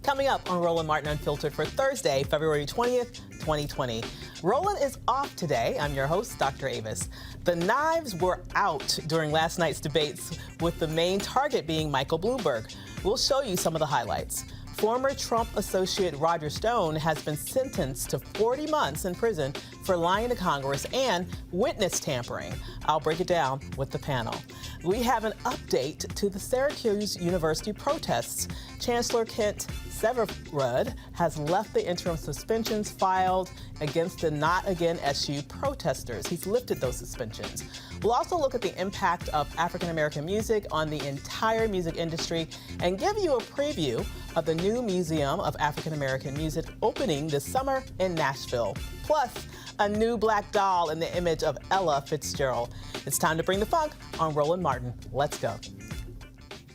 Coming up on Roland Martin Unfiltered for Thursday, February 20th, 2020. Roland is off today. I'm your host, Dr. Avis. The knives were out during last night's debates, with the main target being Michael Bloomberg. We'll show you some of the highlights. Former Trump associate Roger Stone has been sentenced to 40 months in prison for lying to Congress and witness tampering. I'll break it down with the panel. We have an update to the Syracuse University protests. Chancellor Kent Severud has left the interim suspensions filed against the Not Again SU protesters. He's lifted those suspensions. We'll also look at the impact of African-American music on the entire music industry and give you a preview of the new Museum of African-American Music opening this summer in Nashville. Plus, a new black doll in the image of Ella Fitzgerald. It's time to bring the funk on Roland Martin. Let's go.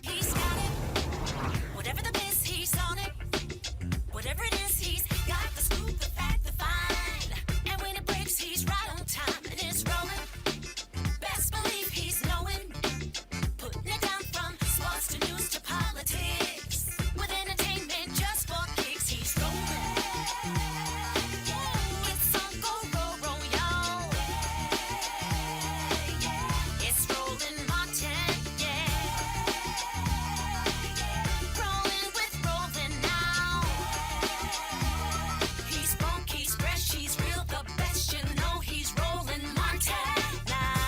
He's got it. Whatever the biz, he's on it. Whatever it is, he's got the scoop, the fact, the find. And when it breaks, he's right on time and it's rolling. Best believe he's knowing. Putting it down from sports to news to politics. With entertainment just for kicks, he's rolling. It's on go, y'all. It's Roland Martin, rolling with Roland now. He's funky, he's fresh, he's real, the best, you know he's Roland Martin now.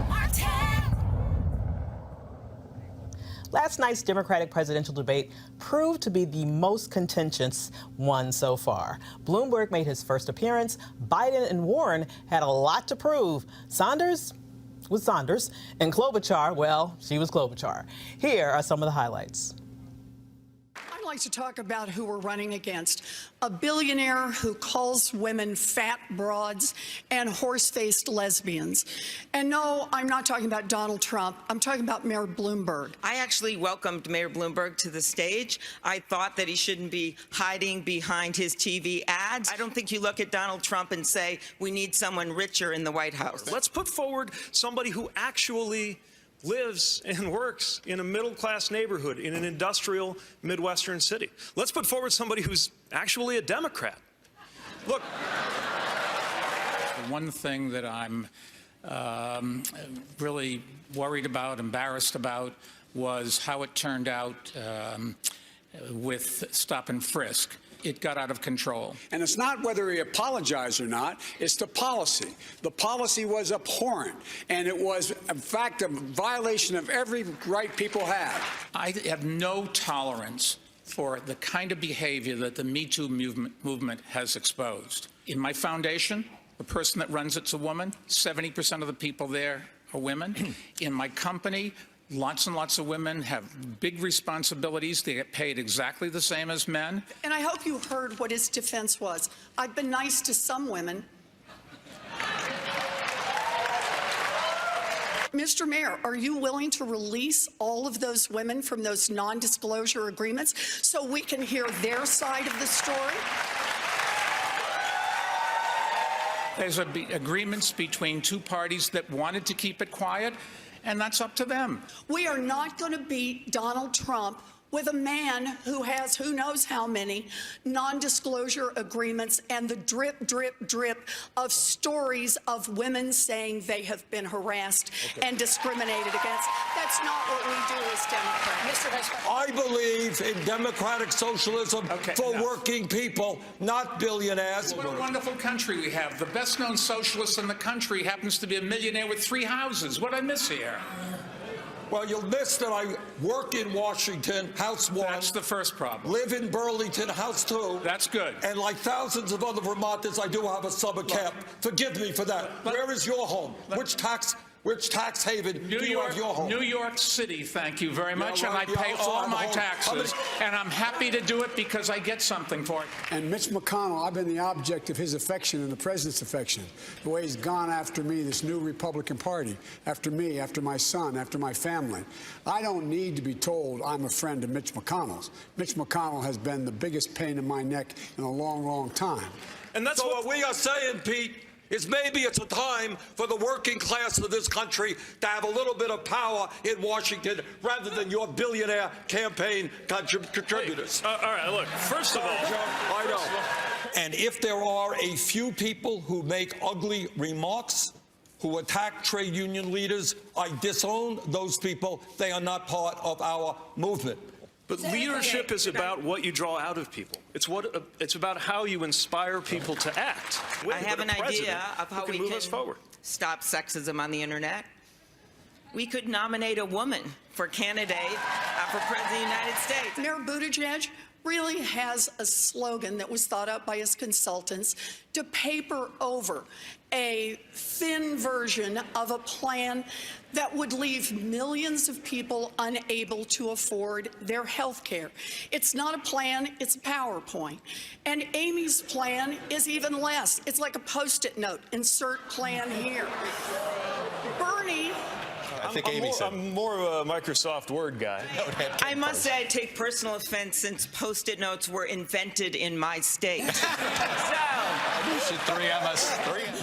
Martin! Last night's Democratic presidential debate proved to be the most contentious one so far. Bloomberg made his first appearance. Biden and Warren had a lot to prove. Sanders was Sanders, and Klobuchar, well, she was Klobuchar. Here are some of the highlights. I'd like to talk about who we're running against. A billionaire who calls women fat broads and horse-faced lesbians. And no, I'm not talking about Donald Trump. I'm talking about Mayor Bloomberg. I actually welcomed Mayor Bloomberg to the stage. I thought that he shouldn't be hiding behind his TV ads. I don't think you look at Donald Trump and say, we need someone richer in the White House. Let's put forward somebody who actually lives and works in a middle-class neighborhood in an industrial Midwestern city. Let's put forward somebody who's actually a Democrat. Look. One thing that I'm really worried about, embarrassed about, was how it turned out with stop and frisk. It got out of control. And it's not whether he apologized or not, it's the policy. The policy was abhorrent, and it was, in fact, a violation of every right people have. I have no tolerance for the kind of behavior that the Me Too movement has exposed. In my foundation, the person that runs it's a woman. 70% of the people there are women. In my company, lots and lots of women have big responsibilities. They get paid exactly the same as men. And I hope you heard what his defense was. I've been nice to some women. Mr. Mayor, are you willing to release all of those women from those non-disclosure agreements so we can hear their side of the story? There's agreements between two parties that wanted to keep it quiet, and that's up to them. We are not going to beat Donald Trump with a man who has who knows how many non-disclosure agreements and the drip, drip, drip of stories of women saying they have been harassed and discriminated against. That's not what we do as Democrats. Mr. Vice President. I believe in democratic socialism for working people, not billionaires. What a wonderful country we have. The best-known socialist in the country happens to be a millionaire with 3 houses. What did I miss here? Well, you'll miss that I work in Washington, House 1. That's the first problem. Live in Burlington, House 2. That's good. And like thousands of other Vermonters, I do have a summer camp. Forgive me for that. Where is your home? Which tax haven do you have your home? New York City, thank you very much. Yeah, well, and I pay all my taxes. And I'm happy to do it because I get something for it. And Mitch McConnell, I've been the object of his affection and the president's affection. The way he's gone after me, this new Republican Party, after me, after my son, after my family. I don't need to be told I'm a friend of Mitch McConnell's. Mitch McConnell has been the biggest pain in my neck in a long, long time. And that's so what we are saying, Pete, is maybe it's a time for the working class of this country to have a little bit of power in Washington rather than your billionaire campaign contributors. All right, look, first of all, I know. And if there are a few people who make ugly remarks, who attack trade union leaders, I disown those people. They are not part of our movement. But leadership is about what you draw out of people. It's about how you inspire people to act. I have an idea of how we move can us forward. stop sexism on the internet. We could nominate a woman for candidate for President of the United States. Mayor Buttigieg really has a slogan that was thought up by his consultants to paper over a thin version of a plan that would leave millions of people unable to afford their health care. It's not a plan, it's a PowerPoint. And Amy's plan is even less. It's like a Post-it note, insert plan here. Bernie, I'm more of a Microsoft Word guy. I must say I take personal offense since Post-it notes were invented in my state.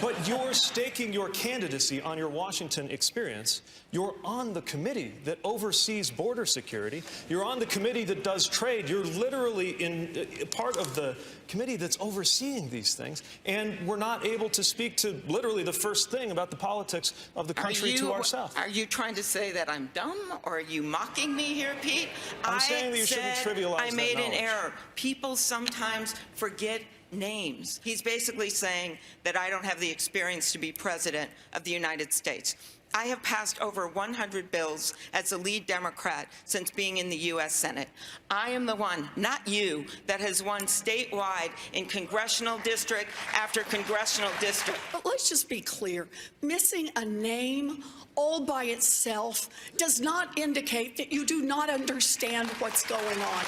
But you're staking your candidacy on your Washington experience. You're on the committee that oversees border security. You're on the committee that does trade. You're literally in part of the committee that's overseeing these things. And we're not able to speak to literally the first thing about the politics of the country to ourselves. Are you trying to say that I'm dumb, or are you mocking me here, Pete? I'm saying that you shouldn't trivialize I made that an knowledge. error. People sometimes forget names. He's basically saying that I don't have the experience to be president of the United States. I have passed over 100 bills as the lead Democrat since being in the U.S. Senate. I am the one, not you, that has won statewide in congressional district after congressional district. but let's just be clear, missing a name all by itself does not indicate that you do not understand what's going on.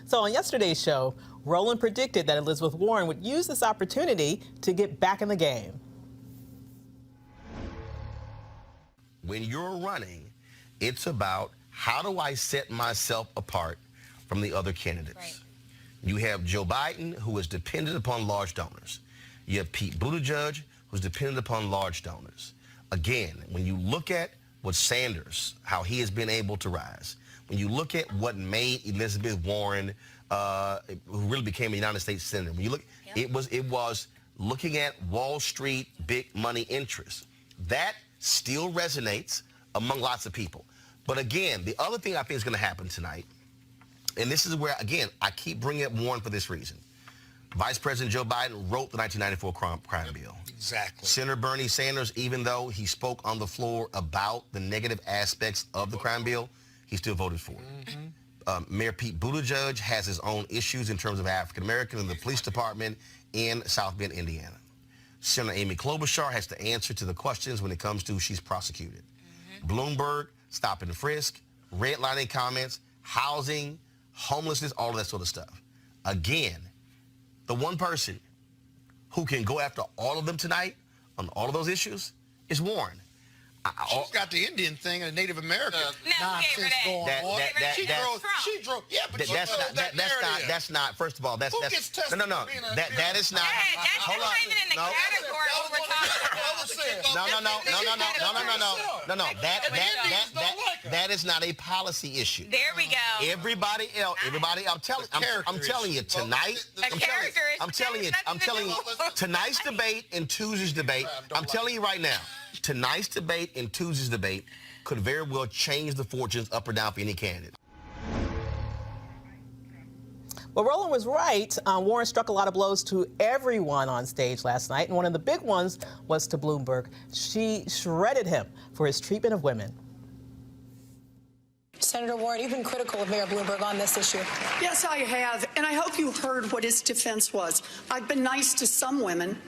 So on yesterday's show, Roland predicted that Elizabeth Warren would use this opportunity to get back in the game. When you're running, it's about how do I set myself apart from the other candidates. Right. You have Joe Biden, who is dependent upon large donors. You have Pete Buttigieg, who's dependent upon large donors. Again, when you look at what Sanders, how he has been able to rise, when you look at what made Elizabeth Warren, who really became a United States Senator, when you look, it was looking at Wall Street big money interests. That still resonates among lots of people. But again, the other thing I think is going to happen tonight, and this is where, again, I keep bringing up Warren for this reason. Vice President Joe Biden wrote the 1994 crime bill. Exactly. Senator Bernie Sanders, even though he spoke on the floor about the negative aspects of the crime bill, he still voted for it. Mayor Pete Buttigieg has his own issues in terms of African Americans in the police department in South Bend, Indiana. Senator Amy Klobuchar has to answer to the questions when it comes to she's prosecuted. Bloomberg, stop and frisk, redlining comments, housing, homelessness, all of that sort of stuff. Again, the one person who can go after all of them tonight on all of those issues is Warren. She's got the Indian thing and Native American nonsense going on. She drove. Yeah, but that's not. First of all, that's Who gets tested no. for being a That is not. Hold on. No. That is not a policy issue. There we go. Everybody else. I'm telling you tonight. I'm telling you. Tonight's debate and Tuesday's debate. I'm telling you right now. Tonight's debate and Tuesday's debate could very well change the fortunes up or down for any candidate. Well, Roland was right. Warren struck a lot of blows to everyone on stage last night, and one of the big ones was to Bloomberg. She shredded him for his treatment of women. Senator Warren, you've been critical of Mayor Bloomberg on this issue. Yes, I have, and I hope you heard what his defense was. I've been nice to some women.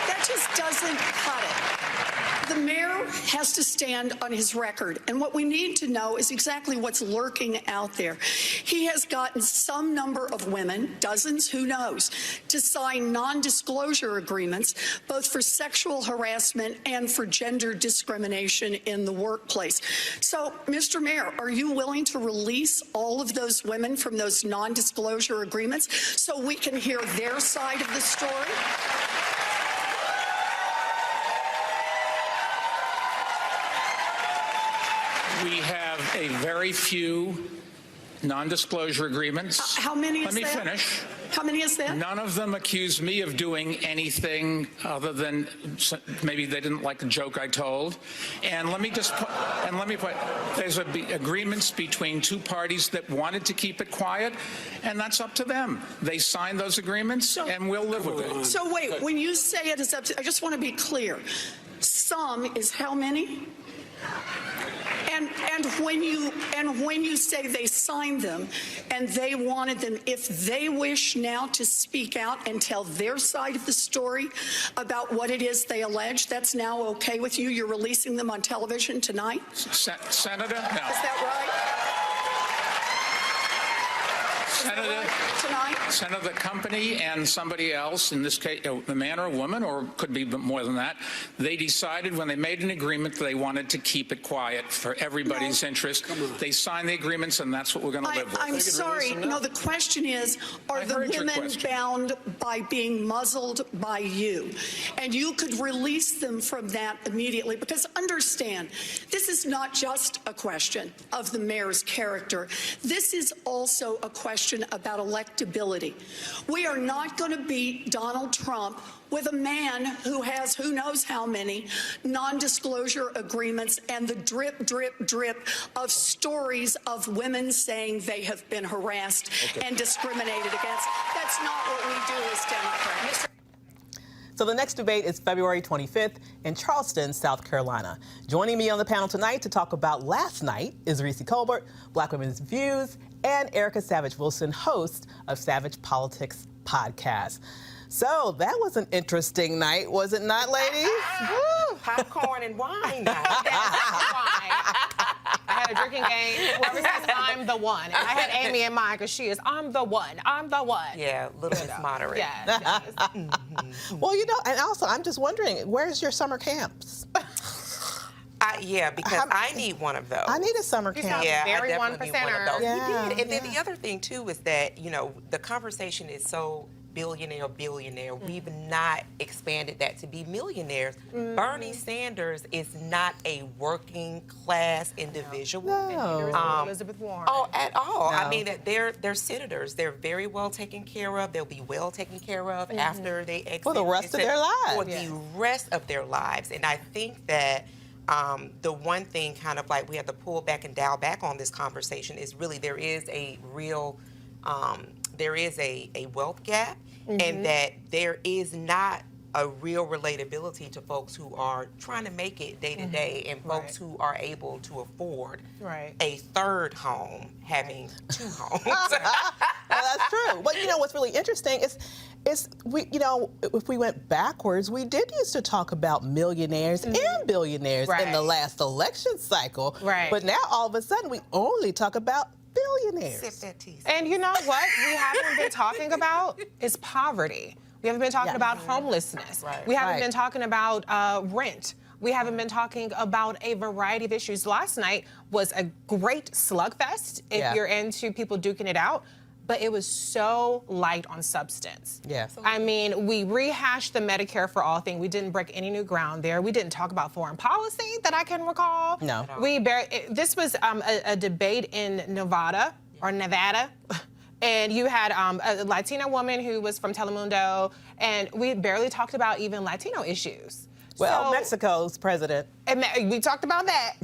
That just doesn't cut it. The mayor has to stand on his record, and what we need to know is exactly what's lurking out there. He has gotten some number of women, dozens, who knows, to sign non-disclosure agreements, both for sexual harassment and for gender discrimination in the workplace. So, Mr. Mayor, are you willing to release all of those women from those non-disclosure agreements so we can hear their side of the story? We have a very few non-disclosure agreements. How many is Let me that? finish. How many is that? None of them accuse me of doing anything other than maybe they didn't like the joke I told. And let me put, there's agreements between two parties that wanted to keep it quiet, and that's up to them. They signed those agreements, and we'll live with it. So wait, when you say it is up to, I just want to be clear. Some is how many? And when you say they signed them and they wanted them, if they wish now to speak out and tell their side of the story about what it is they allege, that's now okay with you? You're releasing them on television tonight? Senator, no. Is that right? Senator, the company and somebody else, in this case, a man or a woman, or could be more than that, they decided when they made an agreement that they wanted to keep it quiet for everybody's interest. They signed the agreements, and that's what we're going to live with. I'm sorry. No, the question is, are the women bound by being muzzled by you? And you could release them from that immediately, because understand, this is not just a question of the mayor's character. This is also a question about electability. We are not going to beat Donald Trump with a man who has who knows how many non-disclosure agreements and the drip, drip, drip of stories of women saying they have been harassed and discriminated against. That's not what we do as Democrats. So the next debate is February 25th in Charleston, South Carolina. Joining me on the panel tonight to talk about last night is Reese Colbert, Black Women's Views, and Erica Savage Wilson, host of Savage Politics podcast. So that was an interesting night, was it not, ladies? Woo, popcorn and wine now. I had a drinking game. Whoever says I'm the one. And I had Amy in mind because she is, I'm the one. Yeah, a little bit moderate. Yeah. Well, you know, and also I'm just wondering, where's your summer camps? Yeah, because I need one of those. I need a summer camp. Yeah, very I definitely need one of those. Yeah, we did. And then the other thing, too, is that, you know, the conversation is so billionaire. We've not expanded that to be millionaires. Bernie Sanders is not a working class individual. No. Elizabeth Warren. Oh, at all. No. I mean, they're senators. They're very well taken care of. They'll be well taken care of after they exit. For the rest of their lives. For the rest of their lives. And I think that the one thing kind of like we have to pull back and dial back on this conversation is really there is a real, there is a wealth gap, and that there is not a real relatability to folks who are trying to make it day to day, and folks who are able to afford a third home, having two homes. Well, that's true. But you know what's really interesting is we, you know, if we went backwards, we did used to talk about millionaires and billionaires in the last election cycle. But now all of a sudden we only talk about billionaires. Sip that tea. And you know what we haven't been talking about is poverty. We haven't been talking about homelessness. We haven't been talking about rent. We haven't been talking about a variety of issues. Last night was a great slugfest if you're into people duking it out, but it was so light on substance. I mean, we rehashed the Medicare for All thing. We didn't break any new ground there. We didn't talk about foreign policy that I can recall. No. This was a debate in Nevada. And you had a Latina woman who was from Telemundo, and we barely talked about even Latino issues. Well, Mexico's president. And we talked about that.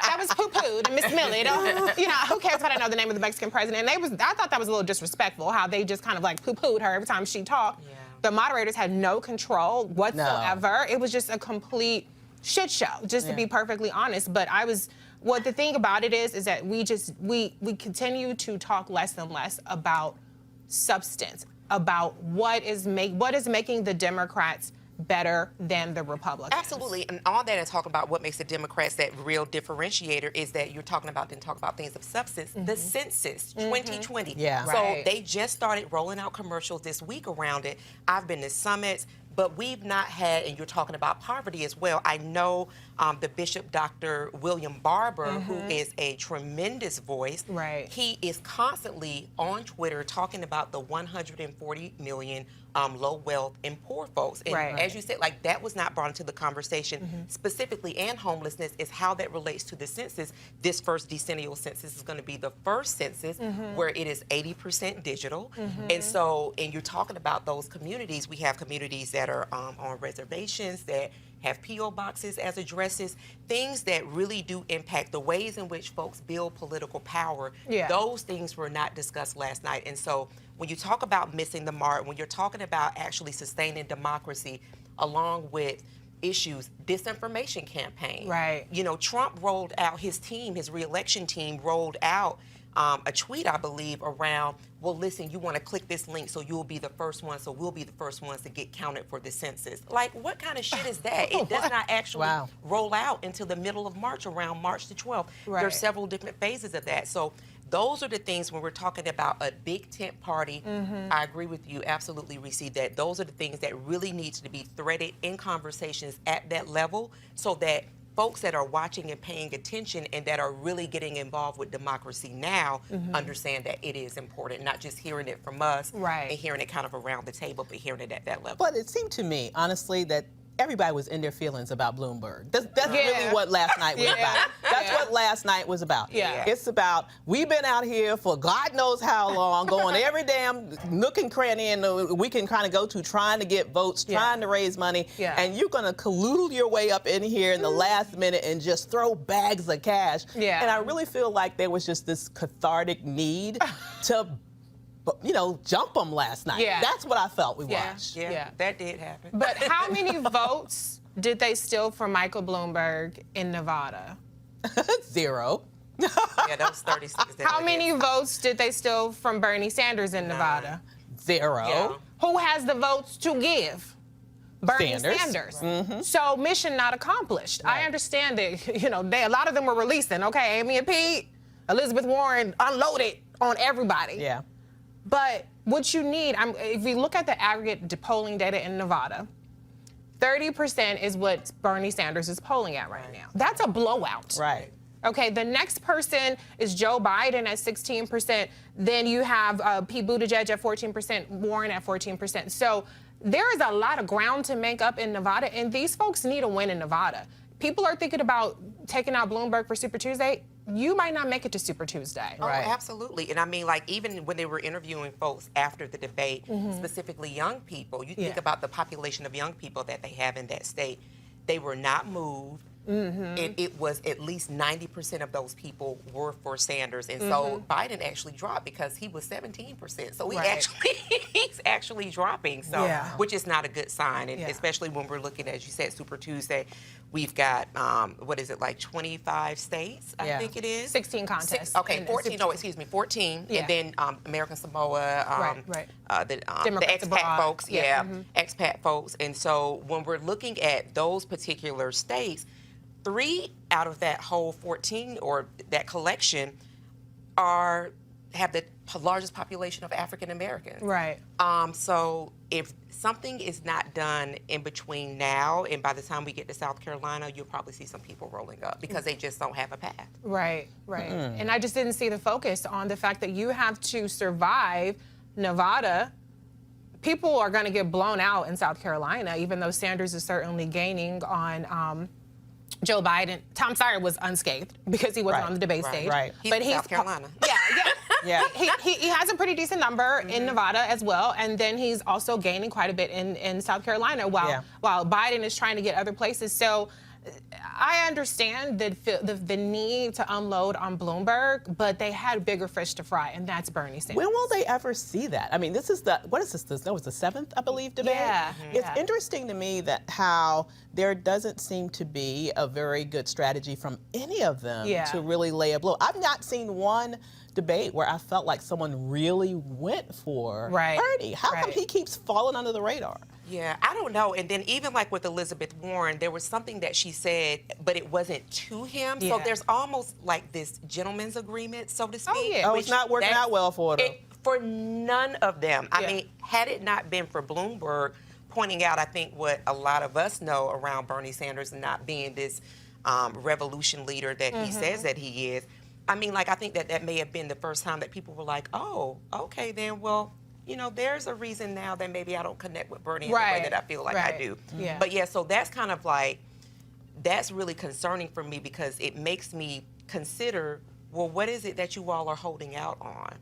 That was poo-pooed, and Miss Millie. You know, who cares if I don't know the name of the Mexican president? And I thought that was a little disrespectful, how they just kind of like poo-pooed her every time she talked. The moderators had no control whatsoever. It was just a complete shit show, just to be perfectly honest. But the thing about it is that we continue to talk less and less about substance, about what is making the Democrats better than the Republicans. Absolutely, and all that and talking about what makes the Democrats that real differentiator is that you're talking about, didn't talk about things of substance, the census 2020. Yeah. So they just started rolling out commercials this week around it. I've been to summits, but we've not had, and you're talking about poverty as well. I know the Bishop Dr. William Barber, who is a tremendous voice. Right. He is constantly on Twitter talking about the 140 million low wealth and poor folks. And as you said, like that was not brought into the conversation specifically, and homelessness is how that relates to the census. This first decennial census is going to be the first census where it is 80% digital. And so, and you're talking about those communities. We have communities that are on reservations that have P.O. boxes as addresses, things that really do impact the ways in which folks build political power. Those things were not discussed last night. And so when you talk about missing the mark, when you're talking about actually sustaining democracy along with issues, disinformation campaign. Right. You know, Trump rolled out his team, his re-election team rolled out a tweet, I believe, around, well, listen, you want to click this link so you'll be the first one, so we'll be the first ones to get counted for the census. Like, what kind of shit is that? It does not actually roll out until the middle of March, around March the 12th. There are several different phases of that. So those are the things when we're talking about a big tent party. I agree with you, absolutely receive that. Those are the things that really needs to be threaded in conversations at that level so that folks that are watching and paying attention and that are really getting involved with democracy now understand that it is important, not just hearing it from us and hearing it kind of around the table, but hearing it at that level. But it seemed to me, honestly, that everybody was in their feelings about Bloomberg. That's really what last night was about. That's what last night was about. It's about, we've been out here for God knows how long, going every damn nook and cranny and we can kind of go to trying to get votes, trying to raise money, and you're going to collude your way up in here in the last minute and just throw bags of cash. And I really feel like there was just this cathartic need to jump them last night. That's what I felt we watched. That did happen. But how many votes did they steal from Michael Bloomberg in Nevada? 0. Yeah, those 36. How many votes did they steal from Bernie Sanders in Nevada? 0. Yeah. Who has the votes to give? Bernie Sanders. So mission not accomplished. I understand that, a lot of them were releasing. Okay, Amy and Pete, Elizabeth Warren unloaded on everybody. But what you need, if we look at the aggregate polling data in Nevada, 30% is what Bernie Sanders is polling at right now. That's a blowout. Okay, the next person is Joe Biden at 16%. Then you have Pete Buttigieg at 14%, Warren at 14%. So there is a lot of ground to make up in Nevada, and these folks need a win in Nevada. People are thinking about taking out Bloomberg for Super Tuesday. You might not make it to Super Tuesday. Oh, absolutely. And I mean, like, even when they were interviewing folks after the debate, specifically young people, you think about the population of young people that they have in that state, they were not moved. And it was at least 90% of those people were for Sanders. And so Biden actually dropped because he was 17%. So he's actually dropping, so which is not a good sign. And especially when we're looking, as you said, Super Tuesday, we've got, 25 states, I think it is? 16 contests. 14. And then American Samoa, the expat folks, expat folks. And so when we're looking at those particular states, 3 out of that whole 14 or that collection have the largest population of African Americans. So if something is not done in between now and by the time we get to South Carolina, you'll probably see some people rolling up because they just don't have a path. And I just didn't see the focus on the fact that you have to survive Nevada. People are going to get blown out in South Carolina, even though Sanders is certainly gaining on Joe Biden. Tom Sawyer was unscathed because he wasn't on the debate stage. But he's South Carolina. He has a pretty decent number in Nevada as well, and then he's also gaining quite a bit in South Carolina while Biden is trying to get other places. So I understand the need to unload on Bloomberg, but they had bigger fish to fry, and that's Bernie Sanders. When will they ever see that? I mean, this is that was the 7th, I believe, debate? It's interesting to me that how there doesn't seem to be a very good strategy from any of them to really lay a blow. I've not seen one debate where I felt like someone really went for Bernie. How come he keeps falling under the radar? Yeah, I don't know. And then even like with Elizabeth Warren, there was something that she said, but it wasn't to him. So there's almost like this gentleman's agreement, so to speak. Oh, it's not working out well for them. For none of them. I mean, had it not been for Bloomberg pointing out, I think, what a lot of us know around Bernie Sanders not being this revolution leader that he says that he is, I mean, like, I think that may have been the first time that people were like, oh, okay, then, well, you know, there's a reason now that maybe I don't connect with Bernie in the way that I feel like I do. Yeah. But yeah, so that's kind of like, that's really concerning for me because it makes me consider, well, what is it that you all are holding out on?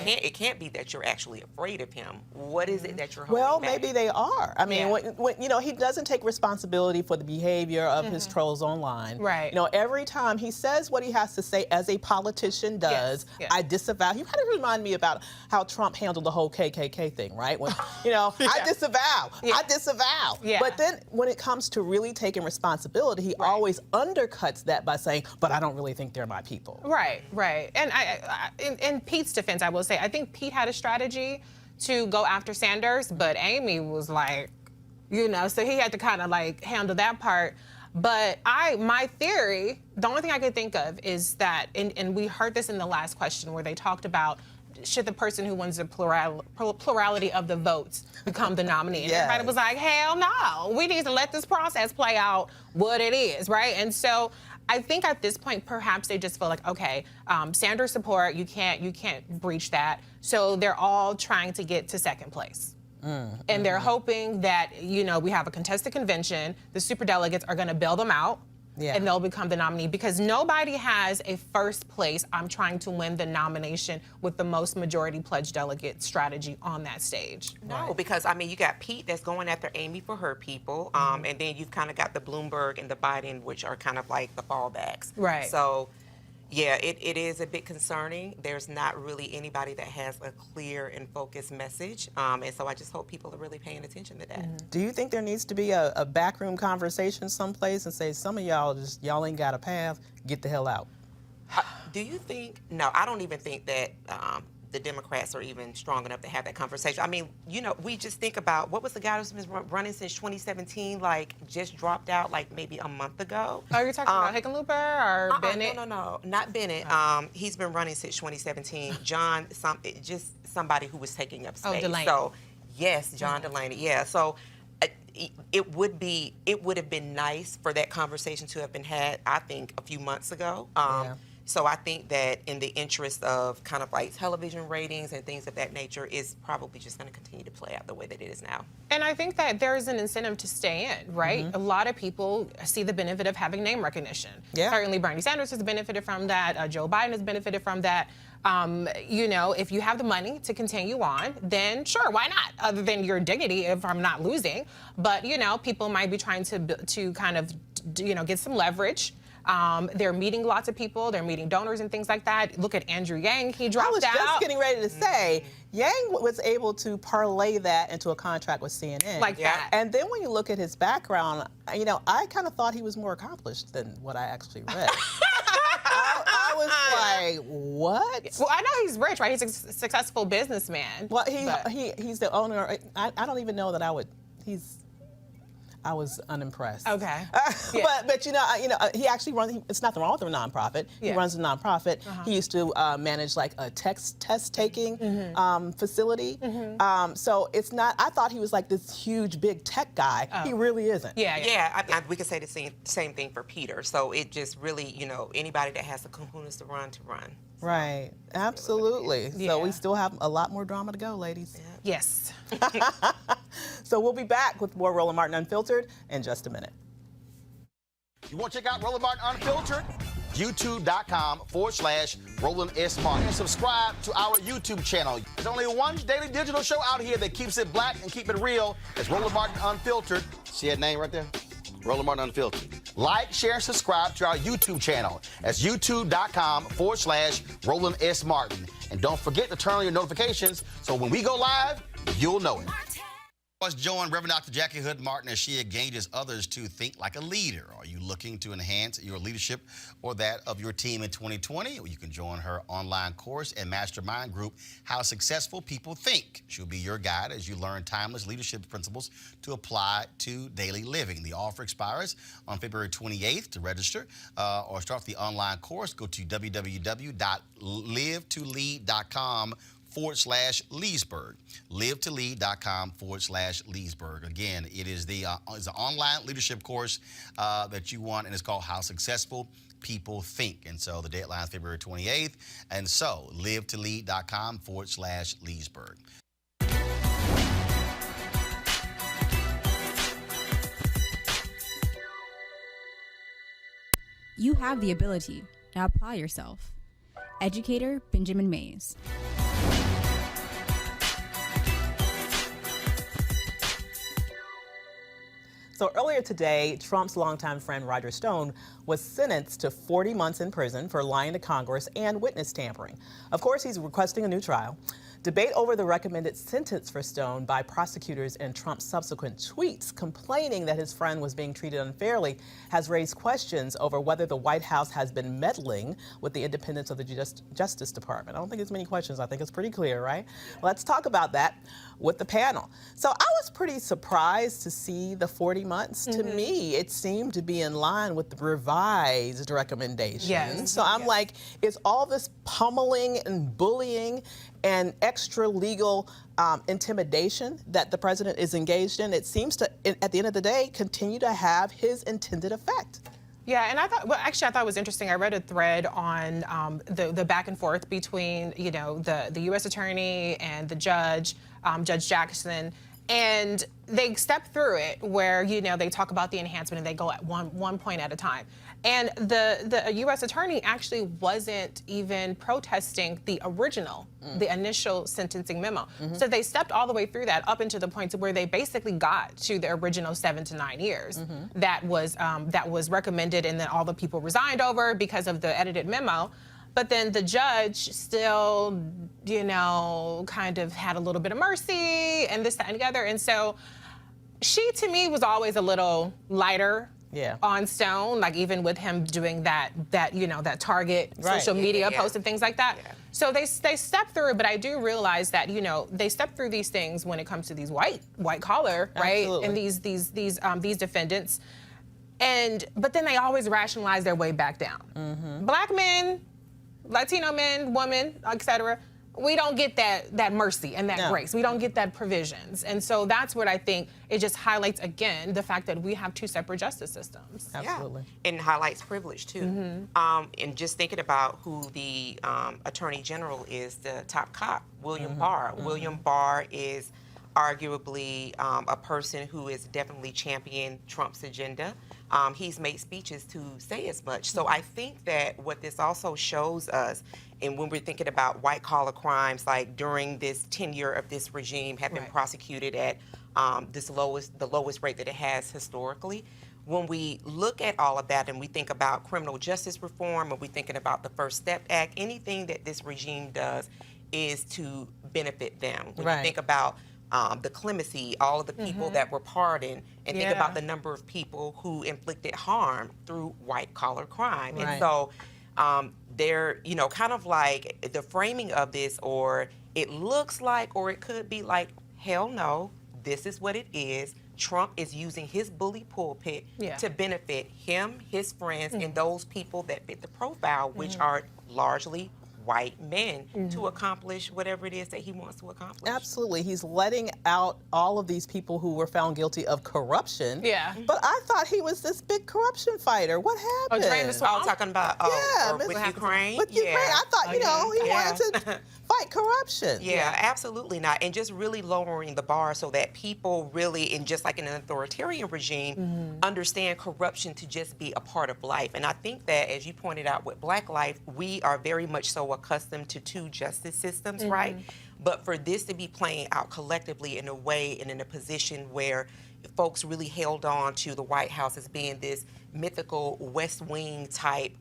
It can't be that you're actually afraid of him. What is it that you're holding Well, back? maybe they are. I mean, when, you know, he doesn't take responsibility for the behavior of his trolls online. Right. You know, every time he says what he has to say as a politician does, I disavow. You kind of remind me about how Trump handled the whole KKK thing, right? When, you know, I disavow. I disavow. But then when it comes to really taking responsibility, he always undercuts that by saying, but I don't really think they're my people. Right. And in Pete's defense, I will say, I think Pete had a strategy to go after Sanders, but Amy was like, you know, so he had to kind of like handle that part. But my theory, the only thing I could think of is that, and we heard this in the last question where they talked about, should the person who wins the plurality of the votes become the nominee? And everybody was like, hell no, we need to let this process play out what it is, right? And so I think at this point, perhaps they just feel like, okay, Sanders support, you can't breach that. So they're all trying to get to second place. And they're hoping that, you know, we have a contested convention, the superdelegates are gonna bail them out, and they'll become the nominee because nobody has a first place, I'm trying to win the nomination with the most majority pledge delegate strategy on that stage. No, because, I mean, you got Pete that's going after Amy for her people, and then you've kind of got the Bloomberg and the Biden, which are kind of like the fallbacks. Right. So, yeah, it is a bit concerning. There's not really anybody that has a clear and focused message, and so I just hope people are really paying attention to that. Do you think there needs to be a backroom conversation someplace and say, some of y'all ain't got a path, get the hell out? Do you think, no, I don't even think that the Democrats are even strong enough to have that conversation. I mean, you know, we just think about, what was the guy who's been running since 2017, like, just dropped out, like, maybe a month ago? Oh, you're talking about Hickenlooper or Bennett? No, not Bennett. He's been running since 2017. John, just somebody who was taking up space. Delaney. So, yes, John Delaney, yeah. So, it would have been nice for that conversation to have been had, I think, a few months ago. So I think that in the interest of kind of like television ratings and things of that nature is probably just going to continue to play out the way that it is now. And I think that there is an incentive to stay in, right? A lot of people see the benefit of having name recognition. Certainly Bernie Sanders has benefited from that. Joe Biden has benefited from that. You know, if you have the money to continue on, then sure, why not? Other than your dignity, if I'm not losing. But, you know, people might be trying to kind of, you know, get some leverage. They're meeting lots of people. They're meeting donors and things like that. Look at Andrew Yang. He dropped out. I was just getting ready to say, Yang was able to parlay that into a contract with CNN. Like that. And then when you look at his background, you know, I kind of thought he was more accomplished than what I actually read. I was like, what? Well, I know he's rich, right? He's a successful businessman. Well, he's the owner. I don't even know that I was unimpressed. Okay. But you know, he actually runs. It's nothing wrong with a nonprofit. He runs a nonprofit. He used to manage like a test taking facility. So it's not. I thought he was like this huge big tech guy. He really isn't. Yeah. We could say the same thing for Peter. So it just really, you know, anybody that has the kahunas to run. So right. Absolutely. So we still have a lot more drama to go, ladies. Yes. So we'll be back with more Roland Martin Unfiltered in just a minute. You want to check out Roland Martin Unfiltered? YouTube.com/Roland S. Martin. And subscribe to our YouTube channel. There's only one daily digital show out here that keeps it black and keep it real. It's Roland Martin Unfiltered. See that name right there? Roland Martin Unfiltered. Like, share, and subscribe to our YouTube channel. That's YouTube.com/Roland S. Martin. And don't forget to turn on your notifications so when we go live, you'll know it. Let's join Reverend Dr. Jackie Hood Martin as she engages others to think like a leader. Are you looking to enhance your leadership or that of your team in 2020? Well, you can join her online course and mastermind group, How Successful People Think. She'll be your guide as you learn timeless leadership principles to apply to daily living. The offer expires on February 28th. To register or start the online course, go to www.livetolead.com/Leesburg. livetolead.com/Leesburg. Again, it is it's an online leadership course that you want, and it's called How Successful People Think. And so the deadline is February 28th. And so livetolead.com/Leesburg. You have the ability. Now apply yourself. Educator Benjamin Mays. So earlier today, Trump's longtime friend Roger Stone was sentenced to 40 months in prison for lying to Congress and witness tampering. Of course, he's requesting a new trial. Debate over the recommended sentence for Stone by prosecutors and Trump's subsequent tweets complaining that his friend was being treated unfairly has raised questions over whether the White House has been meddling with the independence of the Justice Department. I don't think there's many questions. I think it's pretty clear, right? Let's talk about that with the panel. So I was pretty surprised to see the 40 months. To me, it seemed to be in line with the revised recommendations. Yes. So I'm like, is all this pummeling and bullying and extra legal intimidation that the president is engaged in, it seems to, at the end of the day, continue to have his intended effect. Yeah, and I thought it was interesting. I read a thread on the back and forth between, the U.S. attorney and the judge, Judge Jackson, and they step through it where, they talk about the enhancement and they go at one point at a time. And the U.S. attorney actually wasn't even protesting the the initial sentencing memo. So they stepped all the way through that up into the point to where they basically got to the original 7 to 9 years that was recommended, and then all the people resigned over because of the edited memo. But then the judge still, kind of had a little bit of mercy and this, that, and the other. And so she, to me, was always a little lighter on Stone, like even with him doing that Target social media post and things like that. Yeah. So they step through it, but I do realize that, they step through these things when it comes to these white collar, right? And these defendants. But then they always rationalize their way back down. Black men, Latino men, women, etc., we don't get that mercy and that grace. We don't get that provisions. And so that's what I think it just highlights, again, the fact that we have two separate justice systems. Absolutely. Yeah. And highlights privilege, too. And just thinking about who the Attorney General is, the top cop, William Barr. William Barr is arguably a person who has definitely championed Trump's agenda. He's made speeches to say as much. So I think that what this also shows us, and when we're thinking about white-collar crimes, like during this tenure of this regime, have been prosecuted at the lowest rate that it has historically. When we look at all of that and we think about criminal justice reform, and we're thinking about the First Step Act, anything that this regime does is to benefit them. When you think about the clemency, all of the people that were pardoned, and think about the number of people who inflicted harm through white-collar crime. And so they're, kind of like the framing of this, or it looks like, or it could be like, hell no, this is what it is. Trump is using his bully pulpit to benefit him, his friends, and those people that fit the profile, which are largely white men, to accomplish whatever it is that he wants to accomplish. Absolutely. He's letting out all of these people who were found guilty of corruption. Yeah. But I thought he was this big corruption fighter. What happened? Talking about with Ukraine? With Ukraine. I thought, he wanted to fight corruption. Yeah, absolutely not. And just really lowering the bar so that people really, and just like in an authoritarian regime, understand corruption to just be a part of life. And I think that, as you pointed out with Black life, we are very much so accustomed to two justice systems, right? But for this to be playing out collectively in a way and in a position where folks really held on to the White House as being this mythical West Wing type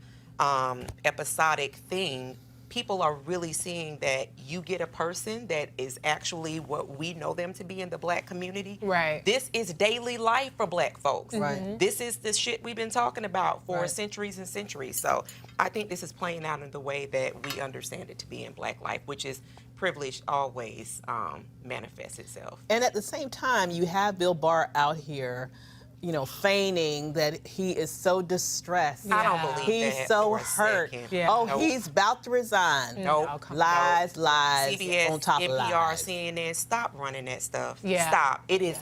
episodic thing, people are really seeing that you get a person that is actually what we know them to be in the Black community. Right. This is daily life for Black folks. Right. This is the shit we've been talking about for centuries and centuries. So I think this is playing out in the way that we understand it to be in Black life, which is privilege always manifests itself. And at the same time, you have Bill Barr out here, you know, feigning that he is so distressed. I don't believe he's that so for a hurt. second. Yeah. Oh, Nope. he's about to resign. Nope. Lies, lies CBS, on top NPR, of lies. CNN, stop running that stuff. Yeah. Stop. It is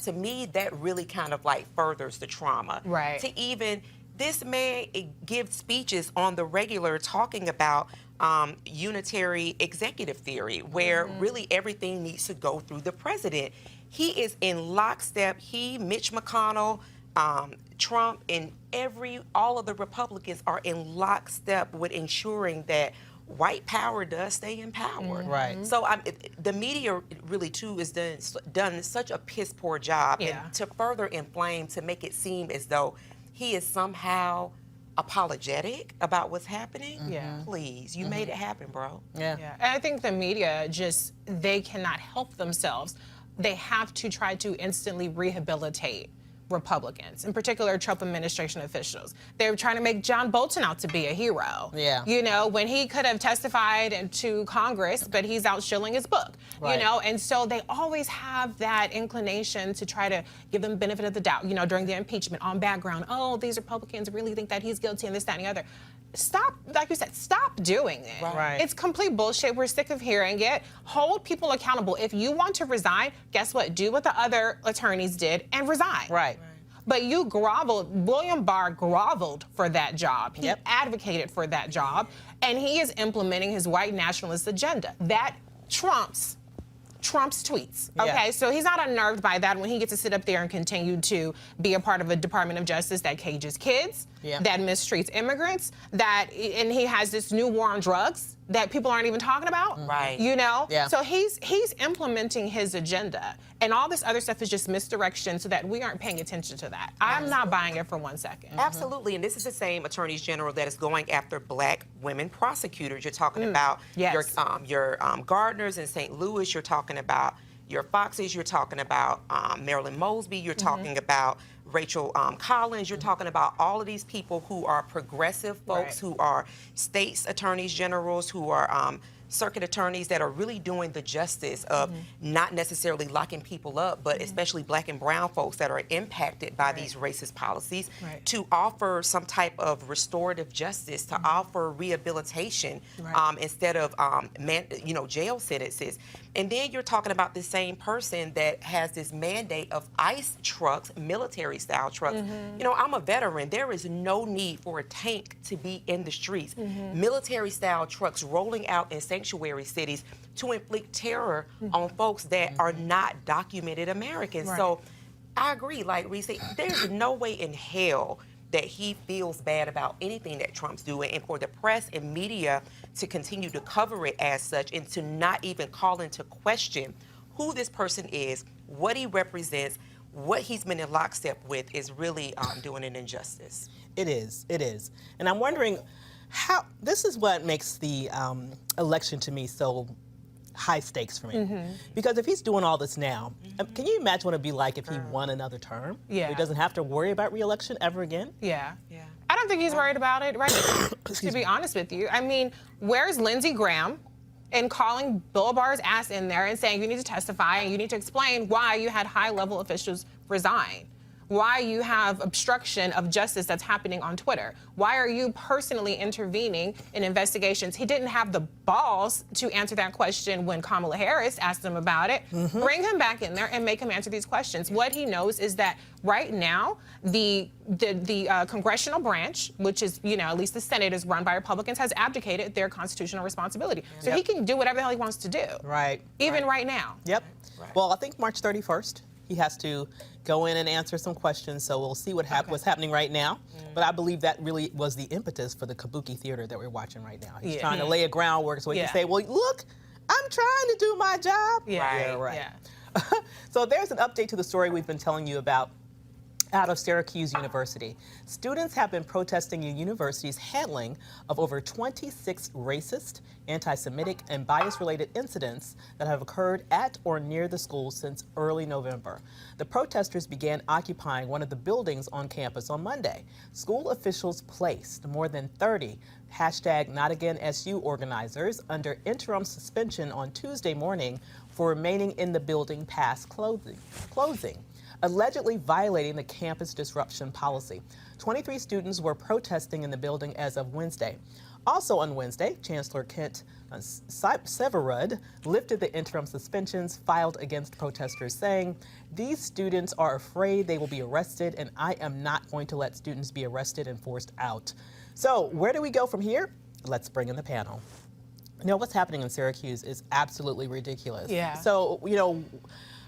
to me, that really kind of like furthers the trauma. Right. To even, this man gives speeches on the regular talking about unitary executive theory, where really everything needs to go through the president. He is in lockstep. Mitch McConnell, Trump, and all of the Republicans are in lockstep with ensuring that white power does stay in power. Right. So the media really too is done such a piss poor job, and to further inflame, to make it seem as though he is somehow apologetic about what's happening. Yeah. Please, you made it happen, bro. Yeah. And I think the media they cannot help themselves. They have to try to instantly rehabilitate Republicans, in particular Trump administration officials. They're trying to make John Bolton out to be a hero. Yeah. You know, when he could have testified to Congress, but he's out shilling his book. Right. You know, and so they always have that inclination to try to give them benefit of the doubt, you know, during the impeachment on background. Oh, these Republicans really think that he's guilty and this, that, and the other. Stop, like you said, stop doing it. Right. It's complete bullshit. We're sick of hearing it. Hold people accountable. If you want to resign, guess what? Do what the other attorneys did and resign. Right. But you groveled, William Barr groveled for that job. He advocated for that job, and he is implementing his white nationalist agenda. That trumps tweets, okay? Yeah. So he's not unnerved by that when he gets to sit up there and continue to be a part of a Department of Justice that cages kids, that mistreats immigrants, and he has this new war on drugs that people aren't even talking about. Right. You know? Yeah. So he's implementing his agenda, and all this other stuff is just misdirection so that we aren't paying attention to that. I'm not buying it for 1 second. Absolutely, and this is the same attorneys general that is going after Black women prosecutors. You're talking about your Gardners in St. Louis. You're talking about your Foxes. You're talking about Marilyn Mosby. You're talking about Rachel Collins. You're talking about all of these people who are progressive folks, who are states attorneys generals, who are circuit attorneys that are really doing the justice of not necessarily locking people up, but especially Black and brown folks that are impacted by these racist policies, to offer some type of restorative justice, to offer rehabilitation instead of jail sentences. And then you're talking about the same person that has this mandate of ICE trucks, military-style trucks. You know, I'm a veteran. There is no need for a tank to be in the streets. Military-style trucks rolling out in sanctuary cities to inflict terror on folks that are not documented Americans. So I agree, like Reese, there's no way in hell that he feels bad about anything that Trump's doing, and for the press and media to continue to cover it as such and to not even call into question who this person is, what he represents, what he's been in lockstep with, is really doing an injustice. It is. And I'm wondering how, this is what makes the election to me so high stakes for me. Because if he's doing all this now, can you imagine what it'd be like if he won another term? Yeah. He doesn't have to worry about re-election ever again? Yeah. I don't think he's worried about it right now, to be honest with you. I mean, where's Lindsey Graham in calling Bill Barr's ass in there and saying you need to testify and you need to explain why you had high-level officials resign? Why you have obstruction of justice that's happening on Twitter? Why are you personally intervening in investigations? He didn't have the balls to answer that question when Kamala Harris asked him about it. Bring him back in there and make him answer these questions. What he knows is that right now, the congressional branch, which is, you know, at least the Senate is run by Republicans, has abdicated their constitutional responsibility. So he can do whatever the hell he wants to do. Right. Even right now. Yep. Well, I think March 31st, he has to go in and answer some questions, so we'll see what's happening right now. But I believe that really was the impetus for the Kabuki theater that we're watching right now. He's trying to lay a groundwork so he can say, well, look, I'm trying to do my job. Yeah, right. So there's an update to the story we've been telling you about out of Syracuse University. Students have been protesting the university's handling of over 26 racist, anti-Semitic, and bias-related incidents that have occurred at or near the school since early November. The protesters began occupying one of the buildings on campus on Monday. School officials placed more than 30 #NotAgainSU organizers under interim suspension on Tuesday morning for remaining in the building past closing, allegedly violating the campus disruption policy. 23 students were protesting in the building as of Wednesday. Also on Wednesday, Chancellor Kent Severud lifted the interim suspensions filed against protesters, saying, "These students are afraid they will be arrested, and I am not going to let students be arrested and forced out." So where do we go from here? Let's bring in the panel. You know, what's happening in Syracuse is absolutely ridiculous. Yeah. So, you know,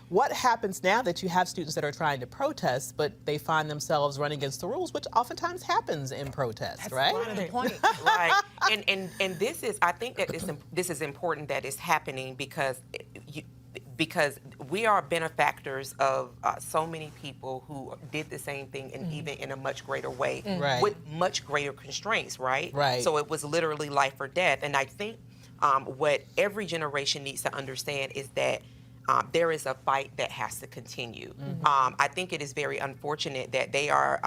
what happens now that you have students that are trying to protest, but they find themselves running against the rules, which oftentimes happens in protest, right? That's the point. Right. And this is, I think that this is important that it's happening because we are benefactors of so many people who did the same thing and even in a much greater way with much greater constraints, right? Right. So it was literally life or death. And I think what every generation needs to understand is that there is a fight that has to continue. I think it is very unfortunate that they are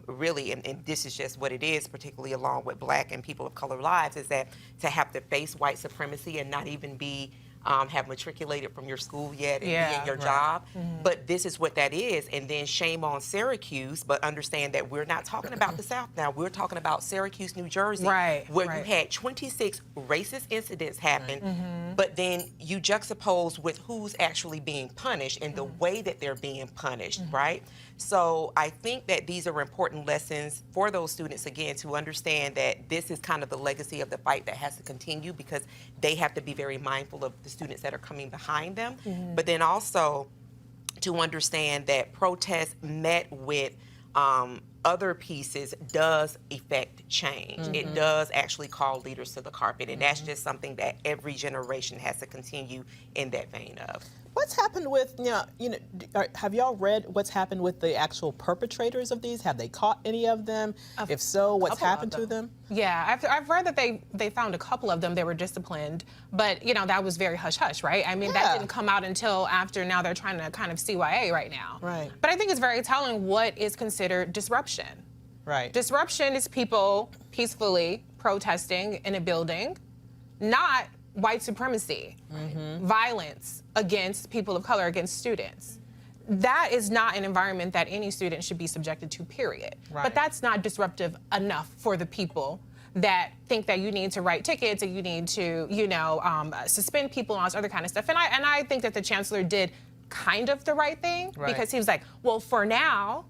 really, and this is just what it is, particularly along with Black and people of color lives, is that to have to face white supremacy and not even be have matriculated from your school yet and be in your job. But this is what that is. And then shame on Syracuse, but understand that we're not talking about the South now. We're talking about Syracuse, New Jersey, where you had 26 racist incidents happen, but then you juxtapose with who's actually being punished and the way that they're being punished, right? So I think that these are important lessons for those students, again, to understand that this is kind of the legacy of the fight that has to continue, because they have to be very mindful of the students that are coming behind them. But then also to understand that protest met with other pieces does affect change. It does actually call leaders to the carpet, and that's just something that every generation has to continue in that vein of. What's happened with, have y'all read what's happened with the actual perpetrators of these? Have they caught any of them? If so, what's happened to them? Yeah, I've read that they found a couple of them. They were disciplined, but that was very hush-hush, right? I mean, that didn't come out until after. Now they're trying to kind of CYA right now. Right. But I think it's very telling what is considered disruption. Right. Disruption is people peacefully protesting in a building, not white supremacy, violence against people of color, against students. That is not an environment that any student should be subjected to, period. Right. But that's not disruptive enough for the people that think that you need to write tickets and you need to, suspend people and all this other kind of stuff. And I think that the chancellor did kind of the right thing, because he was like, well, for now,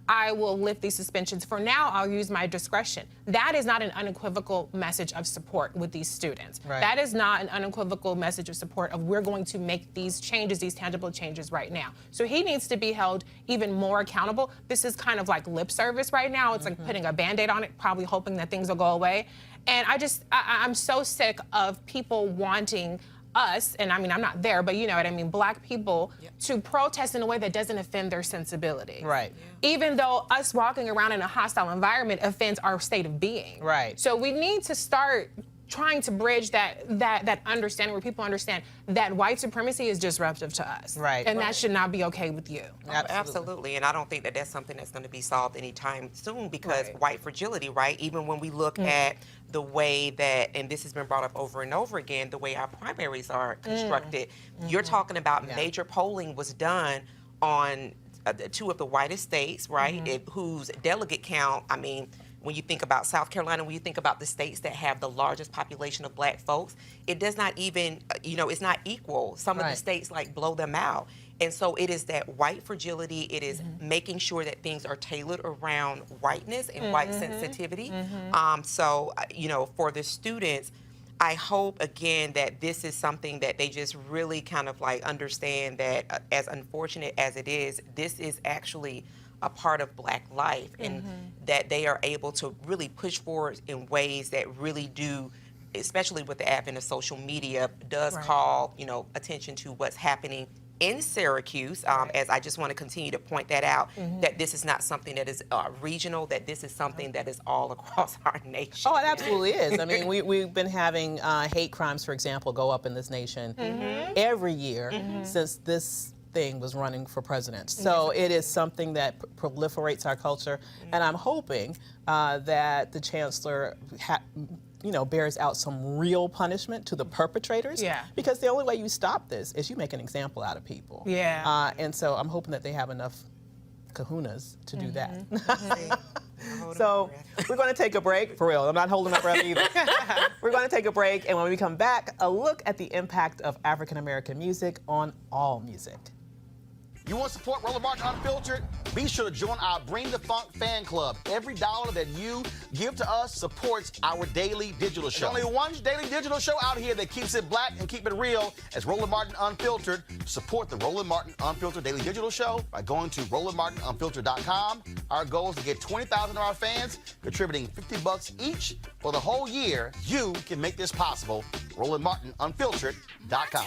I will lift these suspensions. For now, I'll use my discretion. That is not an unequivocal message of support with these students. Right. That is not an unequivocal message of support of we're going to make these changes, these tangible changes right now. So he needs to be held even more accountable. This is kind of like lip service right now. It's like putting a Band-Aid on it, probably hoping that things will go away. And I'm so sick of people wanting us, and I mean, I'm not there, but you know what I mean, Black people, to protest in a way that doesn't offend their sensibility. Right. Even though us walking around in a hostile environment offends our state of being. Right. So we need to start trying to bridge that understanding where people understand that white supremacy is disruptive to us. Right. And that should not be okay with you. Absolutely. And I don't think that that's something that's going to be solved anytime soon, because white fragility, right? Even when we look at the way that, and this has been brought up over and over again, the way our primaries are constructed, you're talking about major polling was done on two of the whitest states, right? Whose delegate count, I mean, when you think about South Carolina, when you think about the states that have the largest population of Black folks, it does not even, it's not equal. Some of the states blow them out. And so it is that white fragility. It is making sure that things are tailored around whiteness and white sensitivity. So, for the students, I hope, again, that this is something that they just really kind of understand that as unfortunate as it is, this is actually a part of Black life, and that they are able to really push forward in ways that really do, especially with the advent of social media, does call, attention to what's happening in Syracuse, as I just want to continue to point that out, that this is not something that is regional, that this is something that is all across our nation. Oh, it absolutely is. I mean, we've been having hate crimes, for example, go up in this nation every year since this thing was running for president. So it is something that proliferates our culture, and I'm hoping that the chancellor bears out some real punishment to the perpetrators. Yeah. Because the only way you stop this is you make an example out of people. Yeah. And so I'm hoping that they have enough kahunas to do that. So we're going to take a break. For real, I'm not holding my breath either. We're going to take a break, and when we come back, a look at the impact of African American music on all music. You want to support Roland Martin Unfiltered? Be sure to join our Bring the Funk fan club. Every dollar that you give to us supports our daily digital show. There's only one daily digital show out here that keeps it black and keep it real as Roland Martin Unfiltered. Support the Roland Martin Unfiltered daily digital show by going to RolandMartinUnfiltered.com. Our goal is to get 20,000 of our fans contributing $50 each for the whole year. You can make this possible. RolandMartinUnfiltered.com.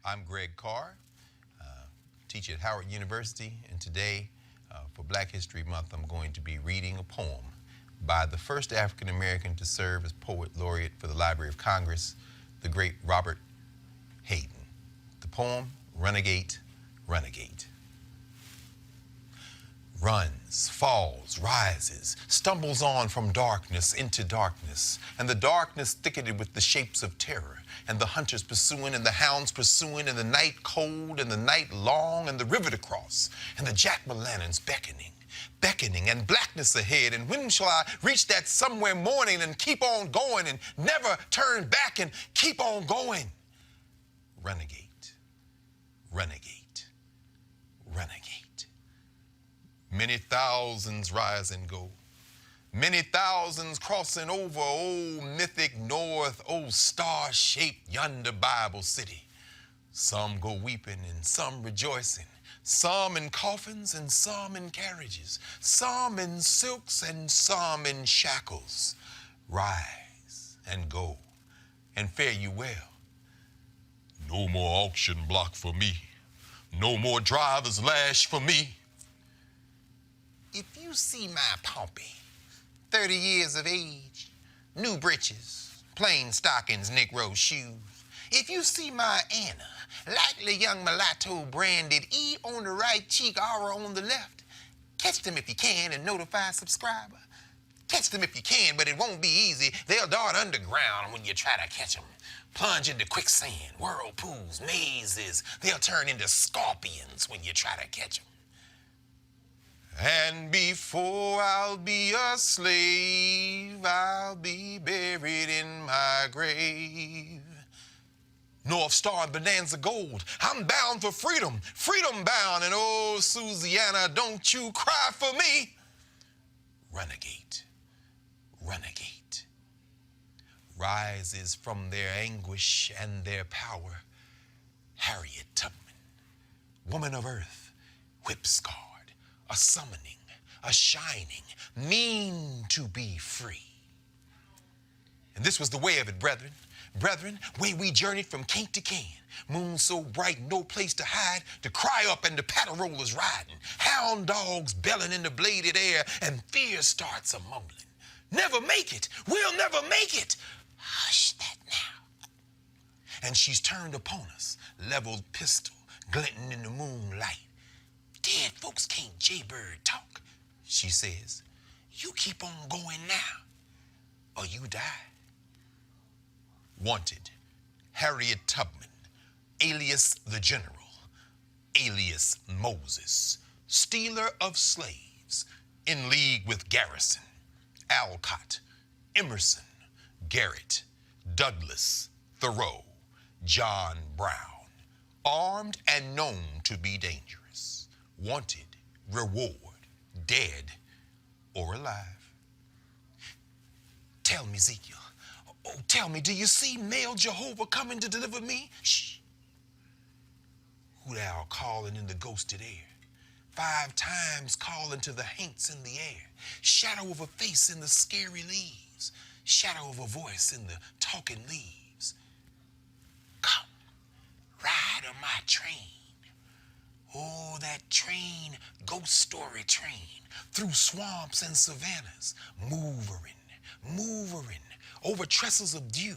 I'm Greg Carr, teach at Howard University, and today, for Black History Month, I'm going to be reading a poem by the first African American to serve as Poet Laureate for the Library of Congress, the great Robert Hayden. The poem, Renegade, Renegade. Runs, falls, rises, stumbles on from darkness into darkness, and the darkness thicketed with the shapes of terror, and the hunters pursuing, and the hounds pursuing, and the night cold, and the night long, and the river to cross, and the jack-o'-lanterns beckoning, and blackness ahead, and when shall I reach that somewhere morning and keep on going, and never turn back, and keep on going? Renegade, renegade, renegade. Many thousands rise and go. Many thousands crossing over old mythic north, old star-shaped yonder Bible city. Some go weeping and some rejoicing, some in coffins and some in carriages, some in silks and some in shackles. Rise and go and fare you well. No more auction block for me. No more driver's lash for me. If you see my Pompey, 30 years of age, new breeches, plain stockings, Negro shoes. If you see my Anna, likely young mulatto branded E on the right cheek, Aura on the left, catch them if you can and notify a subscriber. Catch them if you can, but it won't be easy. They'll dart underground when you try to catch them. Plunge into quicksand, whirlpools, mazes. They'll turn into scorpions when you try to catch them. And before I'll be a slave, I'll be buried in my grave. North Star and Bonanza Gold, I'm bound for freedom, freedom bound, and oh, Louisiana, don't you cry for me. Renegade, renegade, rises from their anguish and their power, Harriet Tubman, woman of earth, whip-scarred, a summoning, a shining, mean to be free. And this was the way of it, brethren. Brethren, way we journeyed from Cape to Can. Moon so bright, no place to hide, to cry up and the paddle rollers riding. Hound dogs belling in the bladed air, and fear starts a mumbling. Never make it, we'll never make it. Hush that now. And she's turned upon us, leveled pistol, glinting in the moonlight. Dead folks can't jaybird talk, she says. You keep on going now, or you die. Wanted, Harriet Tubman, alias the General, alias Moses, stealer of slaves, in league with Garrison, Alcott, Emerson, Garrett, Douglas, Thoreau, John Brown, armed and known to be dangerous. Wanted, reward, dead or alive. Tell me, Ezekiel, oh, tell me, do you see male Jehovah coming to deliver me? Shh. Who thou calling in the ghosted air? 5 times calling to the haints in the air. Shadow of a face in the scary leaves. Shadow of a voice in the talking leaves. Come, ride on my train. Oh, that train, ghost story train, through swamps and savannas, movering, over trestles of dew,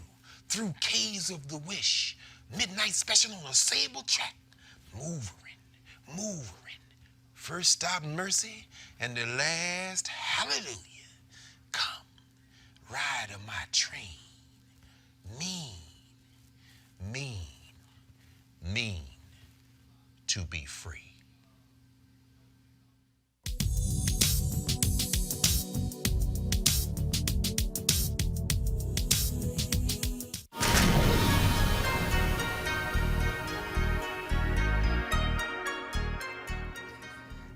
through caves of the wish, midnight special on a sable track, movering. First stop mercy, and the last hallelujah. Come, ride on my train. Mean to be free.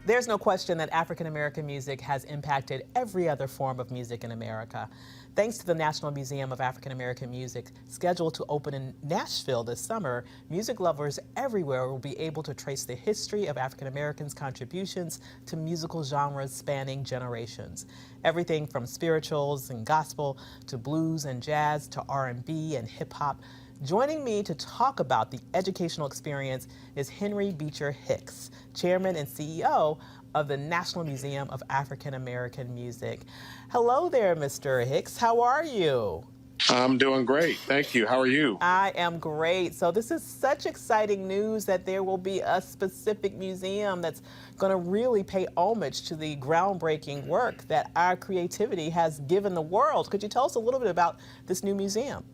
There's no question that African American music has impacted every other form of music in America. Thanks to the National Museum of African American Music, scheduled to open in Nashville this summer, music lovers everywhere will be able to trace the history of African Americans' contributions to musical genres spanning generations. Everything from spirituals and gospel to blues and jazz to R&B and hip hop. Joining me to talk about the educational experience is Henry Beecher Hicks, Chairman and CEO of the National Museum of African American Music. Hello there, Mr. Hicks. How are you? I'm doing great. Thank you. How are you? I am great. So this is such exciting news that there will be a specific museum that's going to really pay homage to the groundbreaking work that our creativity has given the world. Could you tell us a little bit about this new museum?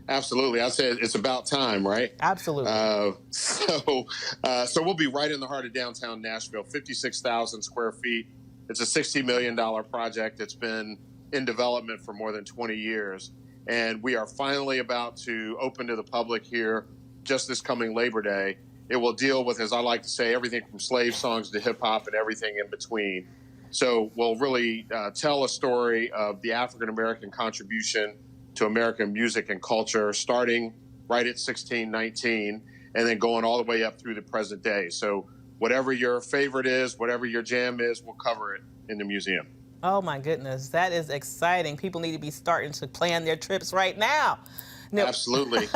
Absolutely. I said it's about time, right? Absolutely. So we'll be right in the heart of downtown Nashville, 56,000 square feet. It's a $60 million project. It's been in development for more than 20 years. And we are finally about to open to the public here just this coming Labor Day. It will deal with, as I like to say, everything from slave songs to hip hop and everything in between. So we'll really tell a story of the African American contribution to American music and culture, starting right at 1619 and then going all the way up through the present day. So whatever your favorite is, whatever your jam is, we'll cover it in the museum. Oh my goodness, that is exciting. People need to be starting to plan their trips right now. No. Absolutely.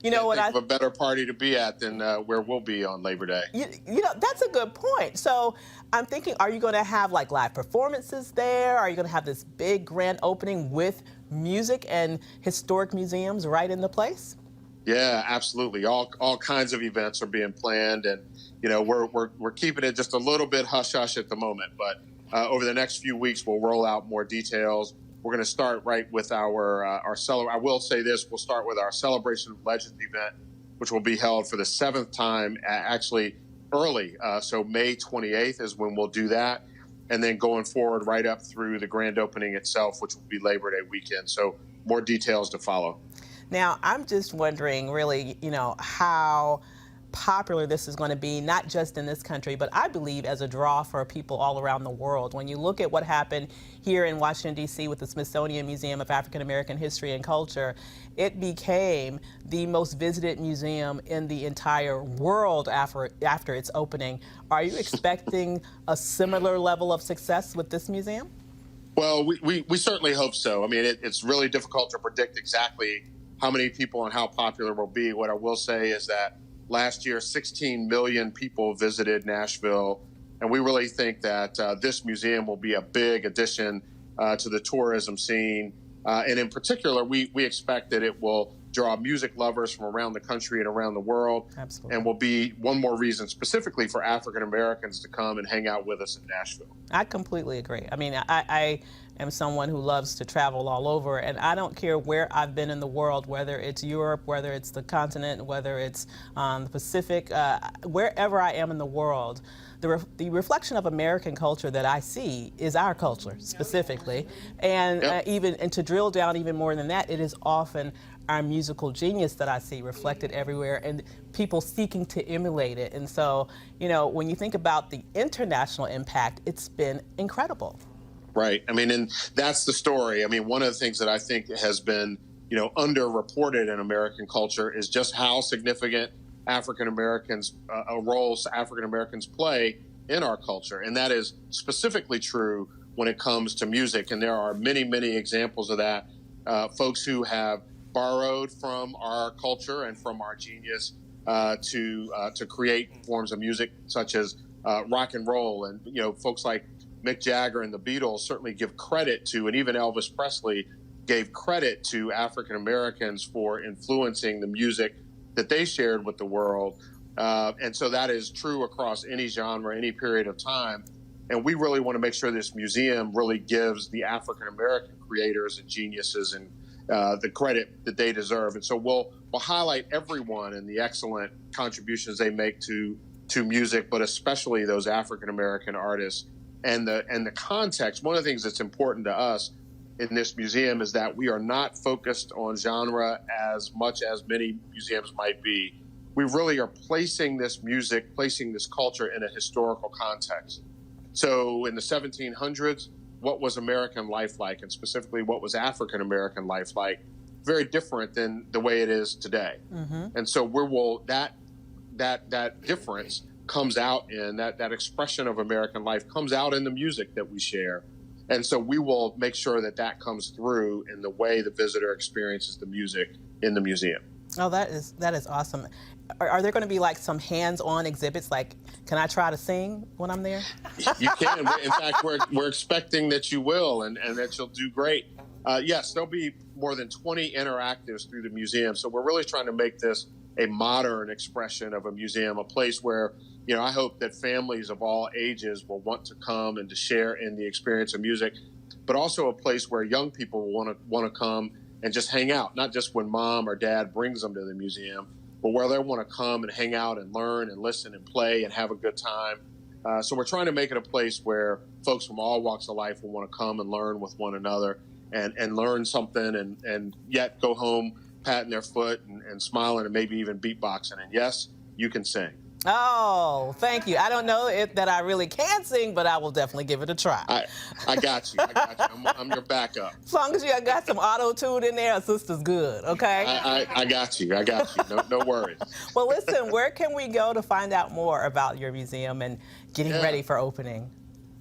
You know what? A better party to be at than where we'll be on Labor Day. You know, that's a good point. So I'm thinking, are you going to have like live performances there? Are you going to have this big grand opening with music and historic museums right in the place? Yeah, absolutely. All kinds of events are being planned, and you know we're keeping it just a little bit hush hush at the moment. But over the next few weeks, we'll roll out more details. We're going to start right with our I will say this: we'll start with our Celebration of Legends event, which will be held for the 7th time, actually early. So May 28th is when we'll do that, and then going forward right up through the grand opening itself, which will be Labor Day weekend. So more details to follow. Now, I'm just wondering, really, you know, how popular this is going to be, not just in this country, but I believe as a draw for people all around the world. When you look at what happened here in Washington, D.C. with the Smithsonian Museum of African American History and Culture, it became the most visited museum in the entire world after its opening. Are you expecting a similar level of success with this museum? Well, we certainly hope so. I mean, it's really difficult to predict exactly how many people and how popular it will be. What I will say is that last year, 16 million people visited Nashville, and we really think that this museum will be a big addition to the tourism scene. And in particular, we expect that it will draw music lovers from around the country and around the world. Absolutely. And will be one more reason specifically for African Americans to come and hang out with us in Nashville. I completely agree. I mean, I am someone who loves to travel all over, and I don't care where I've been in the world, whether it's Europe, whether it's the continent, whether it's the Pacific, wherever I am in the world, the reflection of American culture that I see is our culture specifically. And and to drill down even more than that, it is often our musical genius that I see reflected everywhere and people seeking to emulate it. And so, you know, when you think about the international impact, it's been incredible. Right. I mean, and that's the story. I mean, one of the things that I think has been, you know, underreported in American culture is just how significant African Americans, roles African Americans play in our culture. And that is specifically true when it comes to music. And there are many, many examples of that. Folks who have borrowed from our culture and from our genius to create forms of music such as rock and roll. And, folks like Mick Jagger and the Beatles certainly give credit to, and even Elvis Presley gave credit to African Americans for influencing the music that they shared with the world. And so that is true across any genre, any period of time. And we really want to make sure this museum really gives the African American creators and geniuses and the credit that they deserve. And so we'll highlight everyone and the excellent contributions they make to music, but especially those African American artists. And the context, one of the things that's important to us in this museum is that we are not focused on genre as much as many museums might be. We really are placing this music, placing this culture in a historical context. So in the 1700s, what was American life like? And specifically, what was African American life like? Very different than the way it is today. Mm-hmm. And so that difference comes out in that expression of American life comes out in the music that we share. And so we will make sure that comes through in the way the visitor experiences the music in the museum. Oh, that is awesome. Are there going to be like some hands-on exhibits? Like, can I try to sing when I'm there? You can. In fact, we're expecting that you will and that you'll do great. Yes, there'll be more than 20 interactives through the museum. So we're really trying to make this a modern expression of a museum, a place where, I hope that families of all ages will want to come and to share in the experience of music, but also a place where young people will want to come and just hang out, not just when mom or dad brings them to the museum, but where they want to come and hang out and learn and listen and play and have a good time. So we're trying to make it a place where folks from all walks of life will want to come and learn with one another and learn something and yet go home patting their foot and smiling and maybe even beatboxing. And yes, you can sing. Oh, thank you. I don't know that I really can sing, but I will definitely give it a try. I got you. I'm your backup. As long as you got some auto-tune in there, a sister's good, okay? I got you. No worries. Well, listen, where can we go to find out more about your museum and getting ready for opening?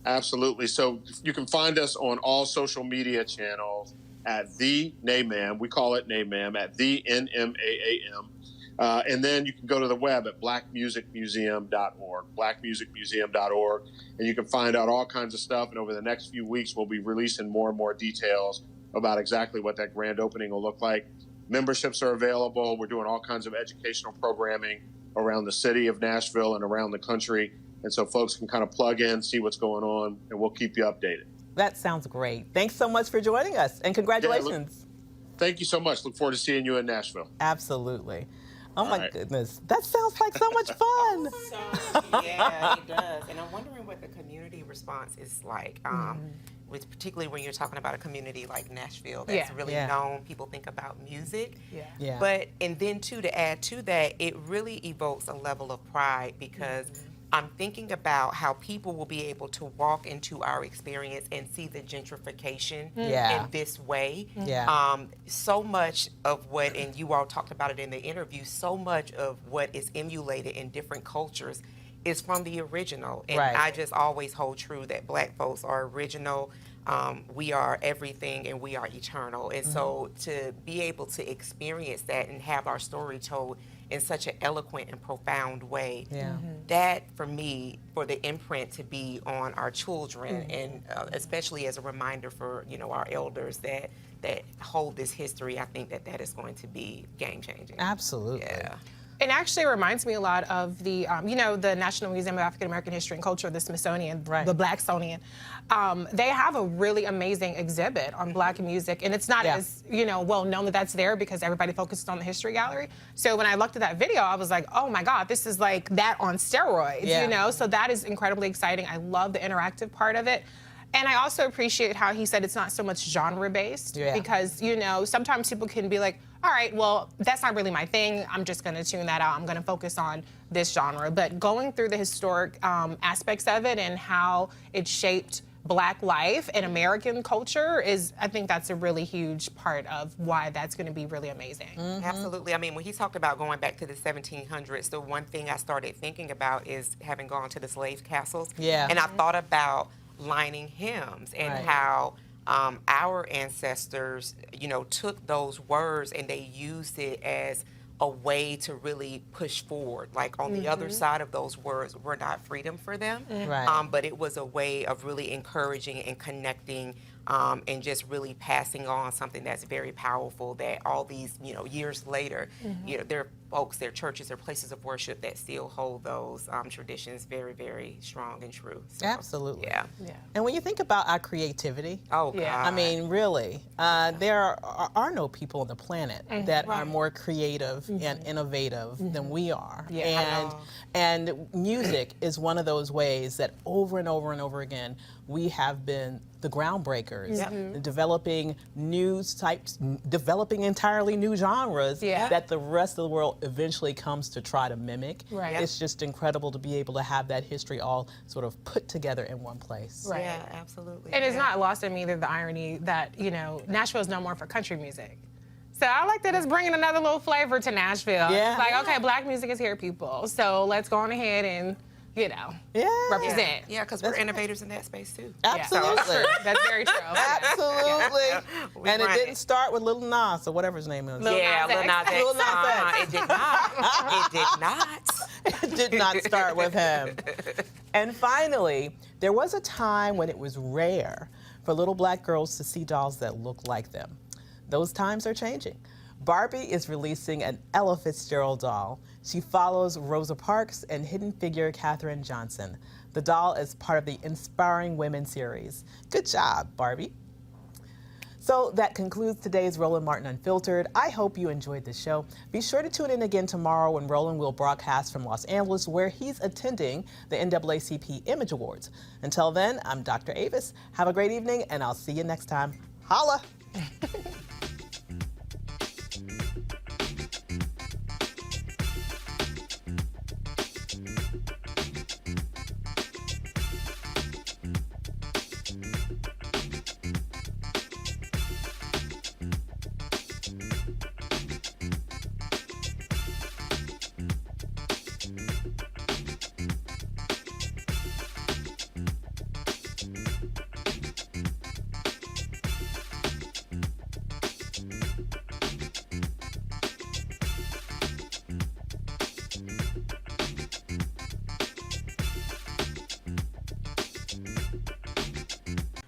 Absolutely. So you can find us on all social media channels at The NAMAM. We call it NAMAM, at The NMAAM. And then you can go to the web at blackmusicmuseum.org, blackmusicmuseum.org, and you can find out all kinds of stuff. And over the next few weeks, we'll be releasing more and more details about exactly what that grand opening will look like. Memberships are available. We're doing all kinds of educational programming around the city of Nashville and around the country. And so folks can kind of plug in, see what's going on, and we'll keep you updated. That sounds great. Thanks so much for joining us, and congratulations. Thank you so much. Look forward to seeing you in Nashville. Absolutely. Oh, my goodness. That sounds like so much fun. Yeah, it does. And I'm wondering what the community response is like, with particularly when you're talking about a community like Nashville that's really known. People think about music. Yeah. But, and then, too, to add to that, it really evokes a level of pride because I'm thinking about how people will be able to walk into our experience and see the gentrification in this way. So much of what, and you all talked about it in the interview, so much of what is emulated in different cultures is from the original. And I just always hold true that Black folks are original. We are everything and we are eternal. And so to be able to experience that and have our story told in such an eloquent and profound way, that for me, for the imprint to be on our children and especially as a reminder for our elders that hold this history, I think that is going to be game changing. Absolutely. Yeah. It actually reminds me a lot of the, the National Museum of African American History and Culture, the Smithsonian, the Blacksonian. They have a really amazing exhibit on Black music, and it's not as, well known that that's there because everybody focuses on the History Gallery. So when I looked at that video, I was like, oh my God, this is like that on steroids, So that is incredibly exciting. I love the interactive part of it. And I also appreciate how he said it's not so much genre-based because, sometimes people can be like, all right, well, that's not really my thing. I'm just going to tune that out. I'm going to focus on this genre. But going through the historic aspects of it and how it shaped Black life and American culture I think that's a really huge part of why that's going to be really amazing. Absolutely. I mean, when he talked about going back to the 1700s, the one thing I started thinking about is having gone to the slave castles. Yeah. And I thought about lining hymns and how our ancestors, took those words and they used it as a way to really push forward. Like on the other side of those words were not freedom for them, but it was a way of really encouraging and connecting and just really passing on something that's very powerful that all these, years later, there are folks, there are churches, there are places of worship that still hold those traditions very, very strong and true. So, Absolutely. Yeah. And when you think about our creativity, God. I mean, really, there are no people on the planet that are more creative and innovative than we are. And music is one of those ways that over and over and over again, we have been the groundbreakers, developing developing entirely new genres that the rest of the world eventually comes to try to mimic. It's just incredible to be able to have that history all sort of put together in one place. Yeah, absolutely. And it's not lost on me either the irony that, Nashville is known more for country music. So I like that it's bringing another little flavor to Nashville. It's like, okay, Black music is here, people. So let's go on ahead and represent. Yeah, because we're innovators in that space too. Absolutely. That's very true. Absolutely. And it didn't start with Lil Nas or whatever his name is. Lil Nas X. It did not. It did not. It did not start with him. And finally, there was a time when it was rare for little Black girls to see dolls that looked like them. Those times are changing. Barbie is releasing an Ella Fitzgerald doll. She follows Rosa Parks and hidden figure Katherine Johnson. The doll is part of the Inspiring Women series. Good job, Barbie. So that concludes today's Roland Martin Unfiltered. I hope you enjoyed the show. Be sure to tune in again tomorrow when Roland will broadcast from Los Angeles, where he's attending the NAACP Image Awards. Until then, I'm Dr. Avis. Have a great evening, and I'll see you next time. Holla!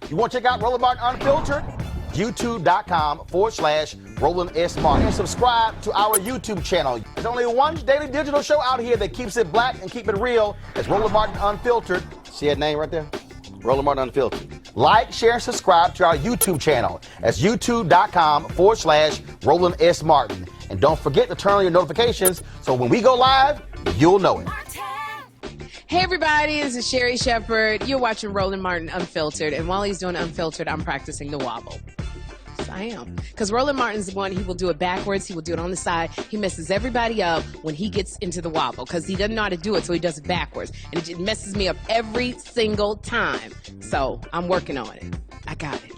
You want to check out Roland Martin Unfiltered? YouTube.com/Roland S. Martin. And subscribe to our YouTube channel. There's only one daily digital show out here that keeps it black and keep it real. It's Roland Martin Unfiltered. See that name right there? Roland Martin Unfiltered. Like, share, and subscribe to our YouTube channel. That's YouTube.com/Roland S. Martin. And don't forget to turn on your notifications so when we go live, you'll know it. Hey everybody, this is Sherry Shepherd. You're watching Roland Martin Unfiltered, and while he's doing Unfiltered, I'm practicing the wobble. Yes, I am. Because Roland Martin's the one, he will do it backwards, he will do it on the side. He messes everybody up when he gets into the wobble, because he doesn't know how to do it, so he does it backwards. And it just messes me up every single time. So, I'm working on it. I got it.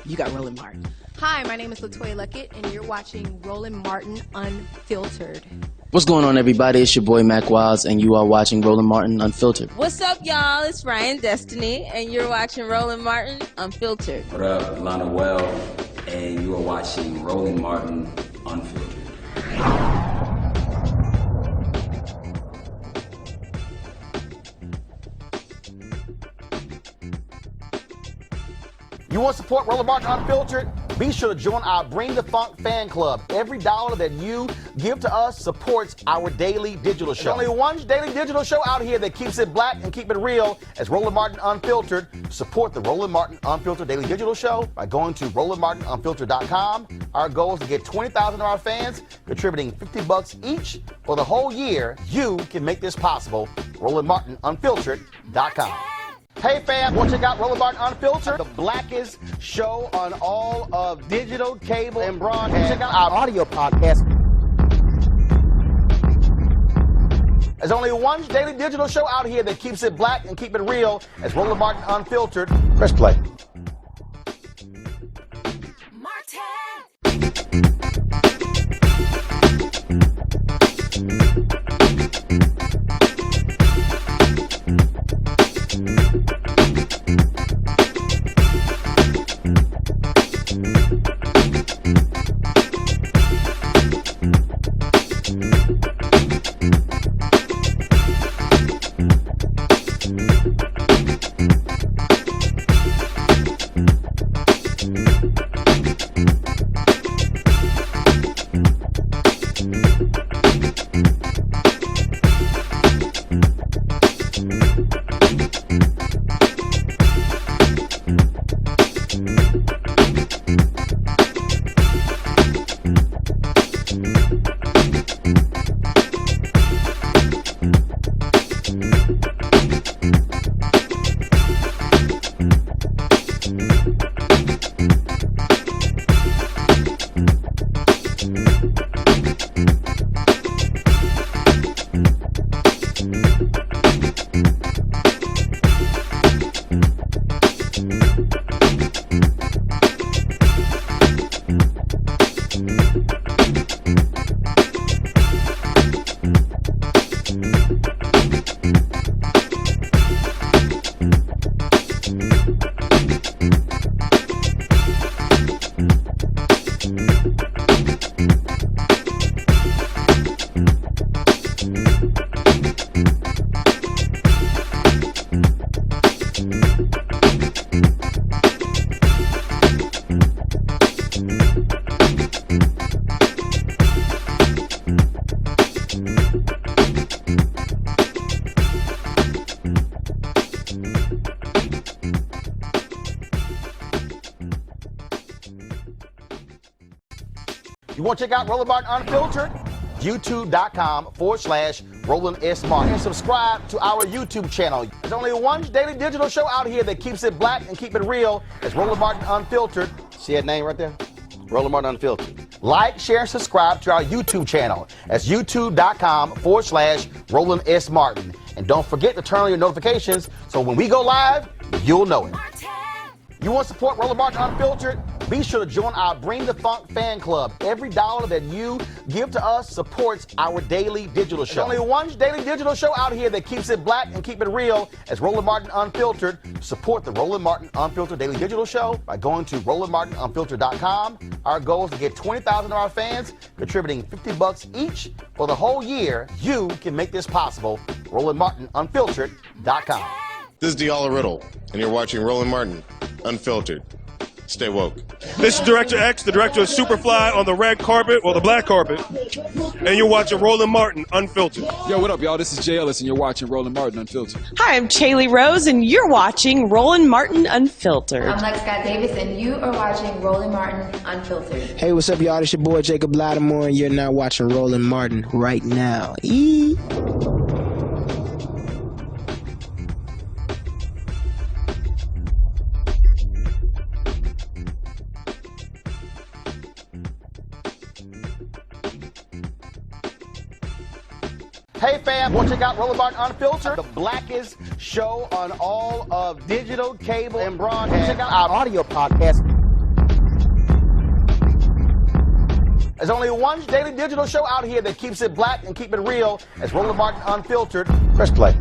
You got Roland Martin. Hi, my name is LaToya Luckett, and you're watching Roland Martin Unfiltered. What's going on, everybody? It's your boy Mac Wiles, and you are watching Roland Martin Unfiltered. What's up, y'all? It's Ryan Destiny, and you're watching Roland Martin Unfiltered. What up, Lana Well, and you are watching Roland Martin Unfiltered. You want to support Roland Martin Unfiltered? Be sure to join our Bring the Funk fan club. Every dollar that you give to us supports our daily digital show. There's only one daily digital show out here that keeps it black and keep it real. It's Roland Martin Unfiltered. Support the Roland Martin Unfiltered daily digital show by going to RolandMartinUnfiltered.com. Our goal is to get 20,000 of our fans contributing $50 each for the whole year. You can make this possible. RolandMartinUnfiltered.com. Hey fam, want to check out Roland Martin Unfiltered, the blackest show on all of digital, cable, and broadcast. Check out our audio podcast. There's only one daily digital show out here that keeps it black and keep it real. It's Roland Martin Unfiltered. Press play. You want to check out Roland Martin Unfiltered? YouTube.com/Roland S. Martin. And subscribe to our YouTube channel. There's only one daily digital show out here that keeps it black and keep it real. It's Roland Martin Unfiltered. See that name right there? Roland Martin Unfiltered. Like, share, and subscribe to our YouTube channel. That's YouTube.com/Roland S. Martin. And don't forget to turn on your notifications so when we go live, you'll know it. You want to support Roland Martin Unfiltered? Be sure to join our Bring the Funk fan club. Every dollar that you give to us supports our daily digital show. There's only one daily digital show out here that keeps it black and keep it real. It's Roland Martin Unfiltered. Support the Roland Martin Unfiltered daily digital show by going to RolandMartinUnfiltered.com. Our goal is to get 20,000 of our fans contributing $50 each for the whole year. You can make this possible. RolandMartinUnfiltered.com. This is Diala Riddle, and you're watching Roland Martin Unfiltered. Stay woke. This is Director X, the director of Superfly on the red carpet, or the black carpet, and you're watching Roland Martin Unfiltered. Yo, what up, y'all? This is Jay Ellis, and you're watching Roland Martin Unfiltered. Hi, I'm Chaley Rose, and you're watching Roland Martin Unfiltered. I'm Lex Scott Davis, and you are watching Roland Martin Unfiltered. Hey, what's up, y'all? It's your boy Jacob Lattimore, and you're now watching Roland Martin right now. Hey fam, want to check out Roland Martin Unfiltered? The blackest show on all of digital, cable, and broadcast. Check out our audio podcast. There's only one daily digital show out here that keeps it black and keep it real. It's Roland Martin Unfiltered. Press play.